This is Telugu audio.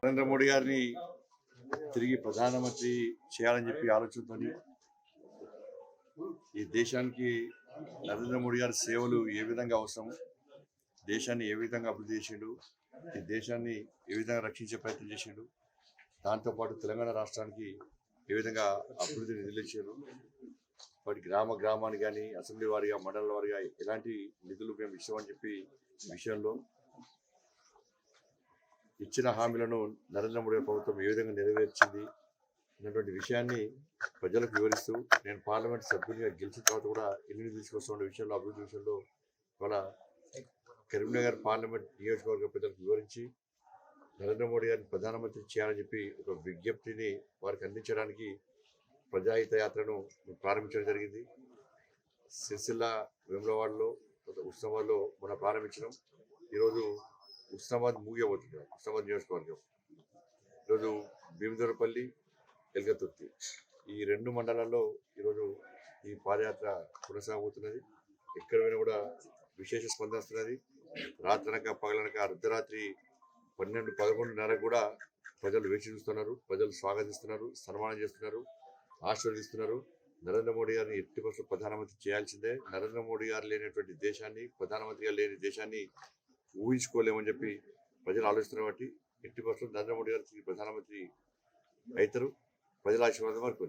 నరేంద్ర మోడీ గారిని తిరిగి ప్రధానమంత్రి చేయాలని చెప్పి ఆలోచనతో ఈ దేశానికి నరేంద్ర మోడీ గారి సేవలు ఏ విధంగా అవసరం, దేశాన్ని ఏ విధంగా అభివృద్ధి చేసిండు, ఈ దేశాన్ని ఏ విధంగా రక్షించే ప్రయత్నం చేసిండు, దాంతోపాటు తెలంగాణ రాష్ట్రానికి ఏ విధంగా అభివృద్ధి నిధులు ఇచ్చారు, వాటి గ్రామానికి కానీ అసెంబ్లీ వారిగా మండల వారిగా ఎలాంటి నిధులు మేము ఇచ్చామని చెప్పి విషయంలో ఇచ్చిన హామీలను నరేంద్ర మోడీ ప్రభుత్వం ఏ విధంగా నెరవేర్చింది అన్నటువంటి విషయాన్ని ప్రజలకు వివరిస్తూ నేను పార్లమెంట్ సభ్యునిగా గెలిచిన తర్వాత కూడా ఎన్ని తీసుకొస్తున్న విషయంలో అభివృద్ధి విషయంలో మన కరీంనగర్ పార్లమెంట్ నియోజకవర్గ ప్రజలకు వివరించి నరేంద్ర మోడీ గారిని ప్రధానమంత్రి చేయాలని చెప్పి ఒక విజ్ఞప్తిని వారికి అందించడానికి ప్రజాహిత యాత్రను ప్రారంభించడం జరిగింది. సిరిసిల్ల వేములవాడలో ఉత్సవాల్లో మనం ప్రారంభించడం. ఈరోజు ఉస్నాబాద్ ముగియబోతుంది. ఉస్నాబాద్ నియోజకవర్గం ఈరోజు భీమదొరపల్లి, ఎల్గతుర్తి ఈ రెండు మండలాల్లో ఈరోజు ఈ పాదయాత్ర కొనసాగుతున్నది. ఎక్కడ పోయినా కూడా విశేష స్పందన వస్తున్నది. రాత్రనక పగలనక అర్ధరాత్రి 12-11:30 కూడా ప్రజలు వేచి చూస్తున్నారు. ప్రజలు స్వాగతిస్తున్నారు, సన్మానం చేస్తున్నారు, ఆశీర్వదిస్తున్నారు. నరేంద్ర మోడీ గారిని ఎట్టి పరిస్థితుల్లో ప్రధానమంత్రి చేయాల్సిందే. నరేంద్ర మోడీ గారు లేనటువంటి దేశాన్ని, ప్రధానమంత్రిగా లేని దేశాన్ని ఊహించుకోలేమని చెప్పి ప్రజలు ఆలోచిస్తున్నారు. కాబట్టి ఎట్టి పరిస్థితుల్లో నరేంద్ర మోడీ గారు ప్రధానమంత్రి అవుతారు. ప్రజల ఆశీర్వాదం వరకు.